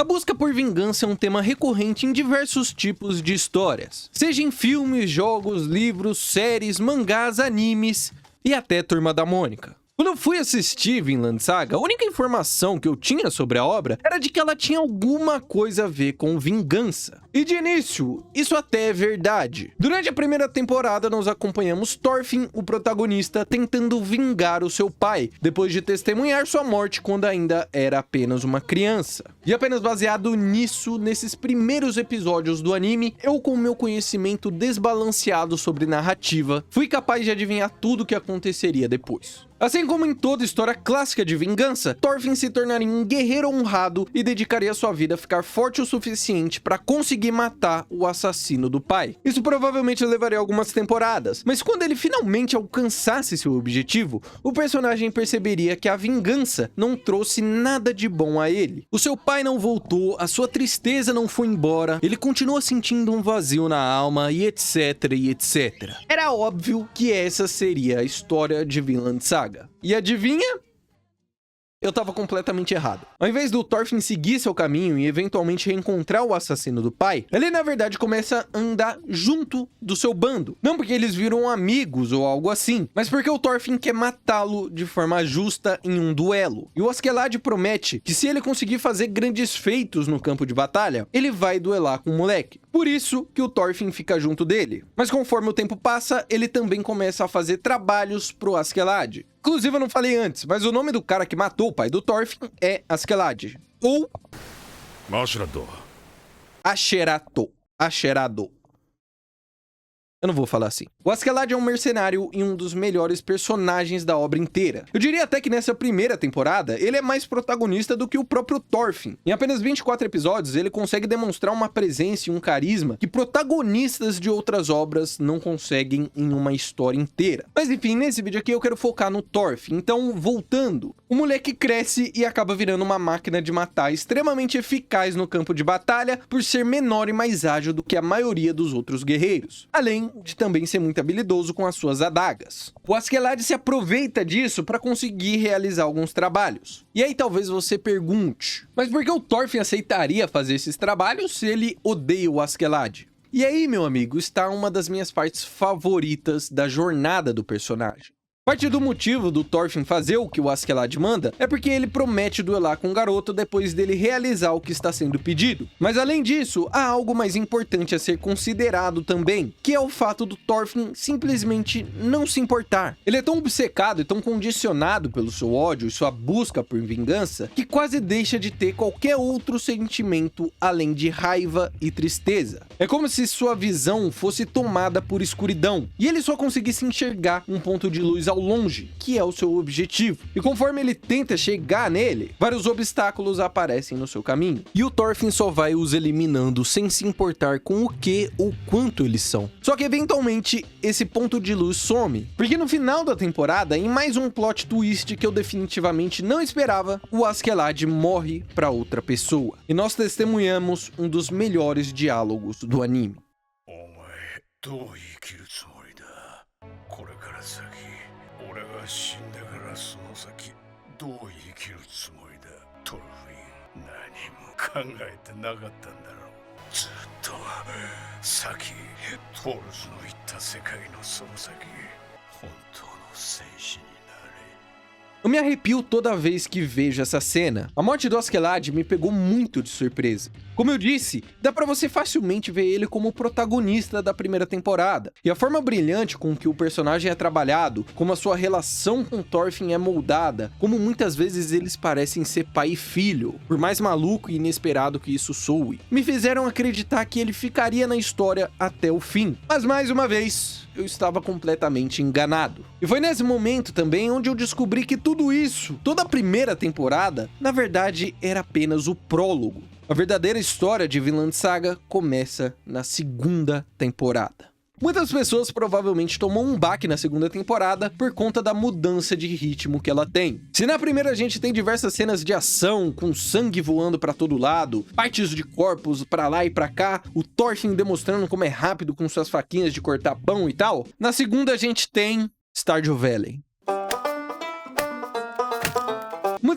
A busca por vingança é um tema recorrente em diversos tipos de histórias, seja em filmes, jogos, livros, séries, mangás, animes e até Turma da Mônica. Quando eu fui assistir Vinland Saga, a única informação que eu tinha sobre a obra era de que ela tinha alguma coisa a ver com vingança. E de início, isso até é verdade. Durante a primeira temporada, nós acompanhamos Thorfinn, o protagonista, tentando vingar o seu pai, depois de testemunhar sua morte quando ainda era apenas uma criança. E apenas baseado nisso, nesses primeiros episódios do anime, eu, com meu conhecimento desbalanceado sobre narrativa, fui capaz de adivinhar tudo o que aconteceria depois. Assim como em toda história clássica de vingança, Thorfinn se tornaria um guerreiro honrado e dedicaria sua vida a ficar forte o suficiente para conseguir matar o assassino do pai. Isso provavelmente levaria algumas temporadas, mas quando ele finalmente alcançasse seu objetivo, o personagem perceberia que a vingança não trouxe nada de bom a ele. O seu pai não voltou, a sua tristeza não foi embora, ele continua sentindo um vazio na alma e etc e etc. Era óbvio que essa seria a história de Vinland Saga. E adivinha? Eu tava completamente errado. Ao invés do Thorfinn seguir seu caminho e eventualmente reencontrar o assassino do pai, ele na verdade começa a andar junto do seu bando. Não porque eles viram amigos ou algo assim, mas porque o Thorfinn quer matá-lo de forma justa em um duelo. E o Askeladd promete que se ele conseguir fazer grandes feitos no campo de batalha, ele vai duelar com o moleque. Por isso que o Thorfinn fica junto dele. Mas conforme o tempo passa, ele também começa a fazer trabalhos pro Askeladd. Inclusive, eu não falei antes, mas o nome do cara que matou o pai do Thorfinn é Askeladd. Ou... Asherado. Eu não vou falar assim. O Askeladd é um mercenário e um dos melhores personagens da obra inteira. Eu diria até que nessa primeira temporada, ele é mais protagonista do que o próprio Thorfinn. Em apenas 24 episódios, ele consegue demonstrar uma presença e um carisma que protagonistas de outras obras não conseguem em uma história inteira. Mas enfim, nesse vídeo aqui eu quero focar no Thorfinn. Então, voltando. O moleque cresce e acaba virando uma máquina de matar extremamente eficaz no campo de batalha por ser menor e mais ágil do que a maioria dos outros guerreiros. Além de também ser muito habilidoso com as suas adagas. O Askeladd se aproveita disso para conseguir realizar alguns trabalhos. E aí talvez você pergunte, mas por que o Thorfinn aceitaria fazer esses trabalhos se ele odeia o Askeladd? E aí, meu amigo, está uma das minhas partes favoritas da jornada do personagem. Parte do motivo do Thorfinn fazer o que o Askeladd manda é porque ele promete duelar com o garoto depois dele realizar o que está sendo pedido. Mas além disso, há algo mais importante a ser considerado também, que é o fato do Thorfinn simplesmente não se importar. Ele é tão obcecado e tão condicionado pelo seu ódio e sua busca por vingança, que quase deixa de ter qualquer outro sentimento além de raiva e tristeza. É como se sua visão fosse tomada por escuridão, e ele só conseguisse enxergar um ponto de luz ao longe, que é o seu objetivo. E conforme ele tenta chegar nele, vários obstáculos aparecem no seu caminho. E o Thorfinn só vai os eliminando sem se importar com o que ou quanto eles são. Só que eventualmente esse ponto de luz some, porque no final da temporada, em mais um plot twist que eu definitivamente não esperava, o Askeladd morre para outra pessoa. E nós testemunhamos um dos melhores diálogos do anime. Eu me arrepio toda vez que vejo essa cena. A morte do Askeladd me pegou muito de surpresa. Como eu disse, dá pra você facilmente ver ele como o protagonista da primeira temporada. E a forma brilhante com que o personagem é trabalhado, como a sua relação com Thorfinn é moldada, como muitas vezes eles parecem ser pai e filho, por mais maluco e inesperado que isso soe, me fizeram acreditar que ele ficaria na história até o fim. Mas mais uma vez, eu estava completamente enganado. E foi nesse momento também onde eu descobri que tudo isso, toda a primeira temporada, na verdade era apenas o prólogo. A verdadeira história de Vinland Saga começa na segunda temporada. Muitas pessoas provavelmente tomam um baque na segunda temporada por conta da mudança de ritmo que ela tem. Se na primeira a gente tem diversas cenas de ação, com sangue voando pra todo lado, partes de corpos pra lá e pra cá, o Thorfinn demonstrando como é rápido com suas faquinhas de cortar pão e tal, na segunda a gente tem Stardew Valley.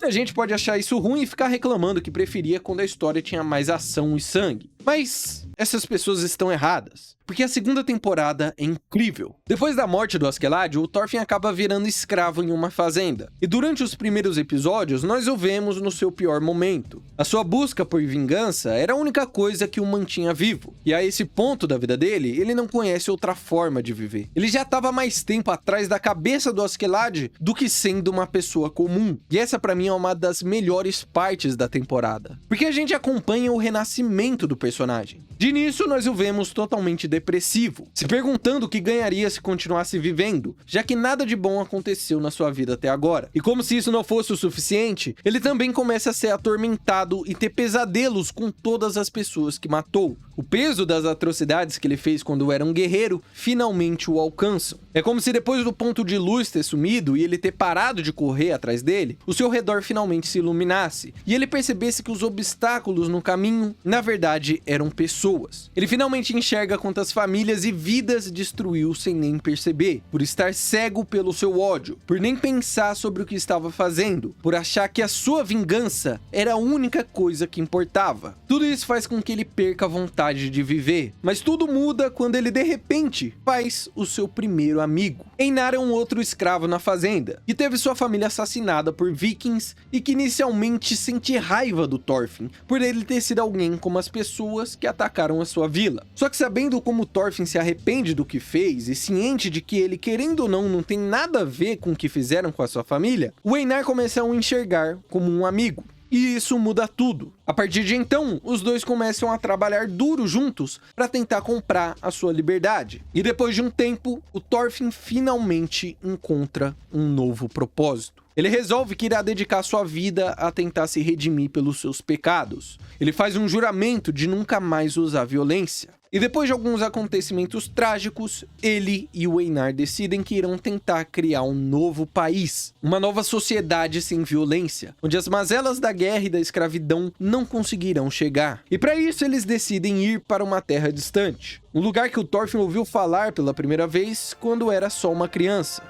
Muita gente pode achar isso ruim e ficar reclamando que preferia quando a história tinha mais ação e sangue. Mas essas pessoas estão erradas, porque a segunda temporada é incrível. Depois da morte do Askeladd, o Thorfinn acaba virando escravo em uma fazenda. E durante os primeiros episódios, nós o vemos no seu pior momento. A sua busca por vingança era a única coisa que o mantinha vivo. E a esse ponto da vida dele, ele não conhece outra forma de viver. Ele já estava mais tempo atrás da cabeça do Askeladd do que sendo uma pessoa comum. E essa pra mim é uma das melhores partes da temporada, porque a gente acompanha o renascimento do personagem. De início, nós o vemos totalmente depressivo, se perguntando o que ganharia se continuasse vivendo, já que nada de bom aconteceu na sua vida até agora. E como se isso não fosse o suficiente, ele também começa a ser atormentado e ter pesadelos com todas as pessoas que matou. O peso das atrocidades que ele fez quando era um guerreiro finalmente o alcançam. É como se depois do ponto de luz ter sumido e ele ter parado de correr atrás dele, o seu redor finalmente se iluminasse e ele percebesse que os obstáculos no caminho, na verdade, eram pessoas. Ele finalmente enxerga quantas famílias e vidas destruiu sem nem perceber, por estar cego pelo seu ódio, por nem pensar sobre o que estava fazendo, por achar que a sua vingança era a única coisa que importava. Tudo isso faz com que ele perca a vontade de viver, mas tudo muda quando ele de repente faz o seu primeiro amigo. Einar é um outro escravo na fazenda, que teve sua família assassinada por vikings e que inicialmente sente raiva do Thorfinn, por ele ter sido alguém como as pessoas que atacaram a sua vila. Só que sabendo como Thorfinn se arrepende do que fez e ciente de que ele, querendo ou não tem nada a ver com o que fizeram com a sua família, o Einar começa a o enxergar como um amigo. E isso muda tudo. A partir de então, os dois começam a trabalhar duro juntos para tentar comprar a sua liberdade. E depois de um tempo, o Thorfinn finalmente encontra um novo propósito. Ele resolve que irá dedicar sua vida a tentar se redimir pelos seus pecados. Ele faz um juramento de nunca mais usar violência. E depois de alguns acontecimentos trágicos, ele e o Einar decidem que irão tentar criar um novo país, uma nova sociedade sem violência, onde as mazelas da guerra e da escravidão não conseguirão chegar. E para isso eles decidem ir para uma terra distante, um lugar que o Thorfinn ouviu falar pela primeira vez quando era só uma criança.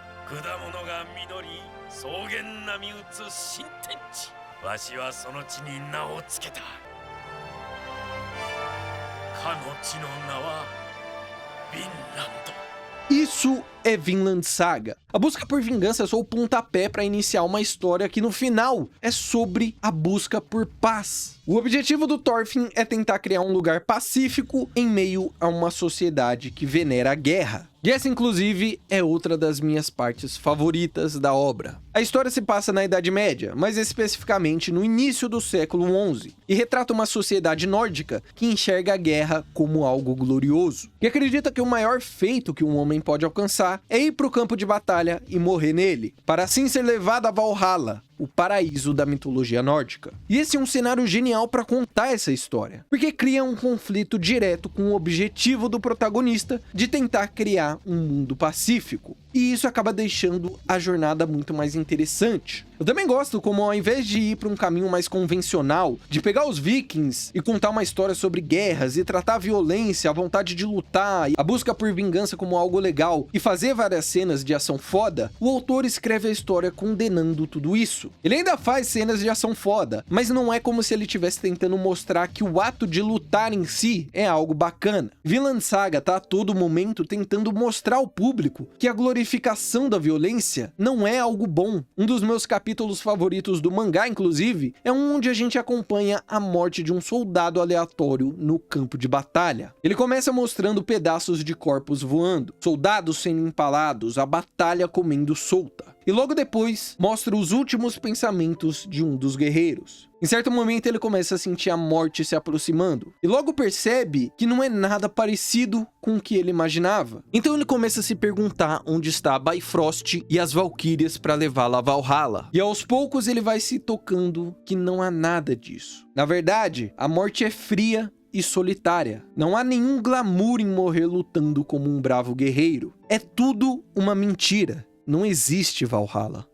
Isso é Vinland Saga. A busca por vingança é só o pontapé para iniciar uma história que no final é sobre a busca por paz. O objetivo do Thorfinn é tentar criar um lugar pacífico em meio a uma sociedade que venera a guerra. E essa, inclusive, é outra das minhas partes favoritas da obra. A história se passa na Idade Média, mas especificamente no início do século XI, e retrata uma sociedade nórdica que enxerga a guerra como algo glorioso, que acredita que o maior feito que um homem pode alcançar é ir para o campo de batalha e morrer nele, para assim ser levado a Valhalla, o paraíso da mitologia nórdica. E esse é um cenário genial para contar essa história, porque cria um conflito direto com o objetivo do protagonista de tentar criar um mundo pacífico. E isso acaba deixando a jornada muito mais interessante. Eu também gosto como, ao invés de ir para um caminho mais convencional, de pegar os vikings e contar uma história sobre guerras e tratar a violência, a vontade de lutar, a busca por vingança como algo legal e fazer várias cenas de ação foda, o autor escreve a história condenando tudo isso. Ele ainda faz cenas de ação foda, mas não é como se ele estivesse tentando mostrar que o ato de lutar em si é algo bacana. Vinland Saga tá a todo momento tentando mostrar ao público que a glorificação da violência não é algo bom. Um dos meus capítulos favoritos do mangá, inclusive, é um onde a gente acompanha a morte de um soldado aleatório no campo de batalha. Ele começa mostrando pedaços de corpos voando, soldados sendo empalados, a batalha comendo solta. E logo depois, mostra os últimos pensamentos de um dos guerreiros. Em certo momento, ele começa a sentir a morte se aproximando. E logo percebe que não é nada parecido com o que ele imaginava. Então ele começa a se perguntar onde está a Bifrost e as Valquírias para levá-la a Valhalla. E aos poucos ele vai se tocando que não há nada disso. Na verdade, a morte é fria e solitária. Não há nenhum glamour em morrer lutando como um bravo guerreiro. É tudo uma mentira. Não existe Valhalla.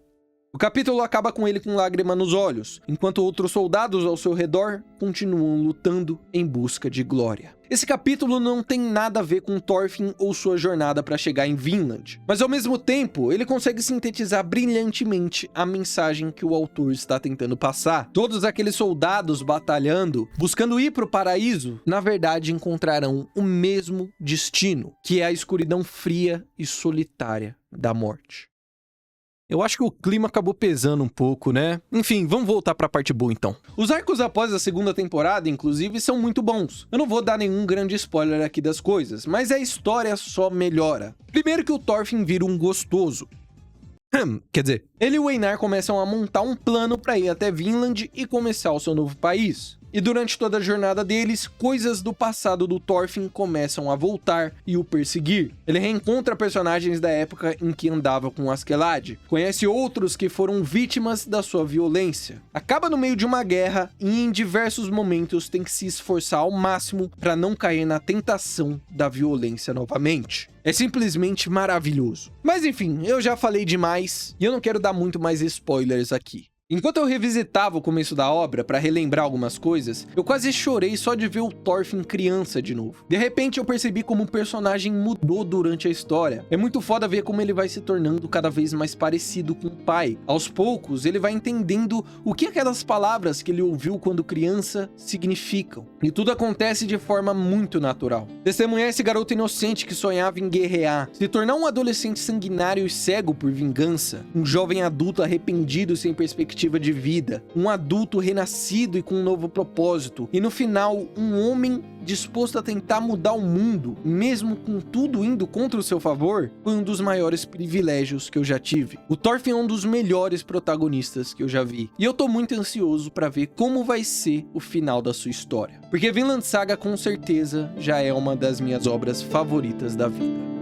O capítulo acaba com ele com lágrima nos olhos, enquanto outros soldados ao seu redor continuam lutando em busca de glória. Esse capítulo não tem nada a ver com Thorfinn ou sua jornada para chegar em Vinland, mas ao mesmo tempo ele consegue sintetizar brilhantemente a mensagem que o autor está tentando passar. Todos aqueles soldados batalhando, buscando ir para o paraíso, na verdade encontrarão o mesmo destino, que é a escuridão fria e solitária da morte. Eu acho que o clima acabou pesando um pouco, né? Enfim, vamos voltar pra parte boa então. Os arcos após a segunda temporada, inclusive, são muito bons. Eu não vou dar nenhum grande spoiler aqui das coisas, mas a história só melhora. Primeiro que o Thorfinn vira um gostoso. Quer dizer, ele e o Einar começam a montar um plano para ir até Vinland e começar o seu novo país. E durante toda a jornada deles, coisas do passado do Thorfinn começam a voltar e o perseguir. Ele reencontra personagens da época em que andava com Askeladd, conhece outros que foram vítimas da sua violência, acaba no meio de uma guerra e em diversos momentos tem que se esforçar ao máximo para não cair na tentação da violência novamente. É simplesmente maravilhoso. Mas enfim, eu já falei demais e eu não quero dar muito mais spoilers aqui. Enquanto eu revisitava o começo da obra para relembrar algumas coisas, eu quase chorei só de ver o Thorfinn criança de novo. De repente eu percebi como o personagem mudou durante a história. É muito foda ver como ele vai se tornando cada vez mais parecido com o pai. Aos poucos ele vai entendendo o que aquelas palavras que ele ouviu quando criança significam. E tudo acontece de forma muito natural. Testemunhar esse garoto inocente que sonhava em guerrear, se tornar um adolescente sanguinário e cego por vingança, um jovem adulto arrependido sem perspectiva de vida, um adulto renascido e com um novo propósito, e no final, um homem disposto a tentar mudar o mundo, mesmo com tudo indo contra o seu favor, foi um dos maiores privilégios que eu já tive. O Thorfinn é um dos melhores protagonistas que eu já vi, e eu tô muito ansioso pra ver como vai ser o final da sua história, porque Vinland Saga com certeza já é uma das minhas obras favoritas da vida.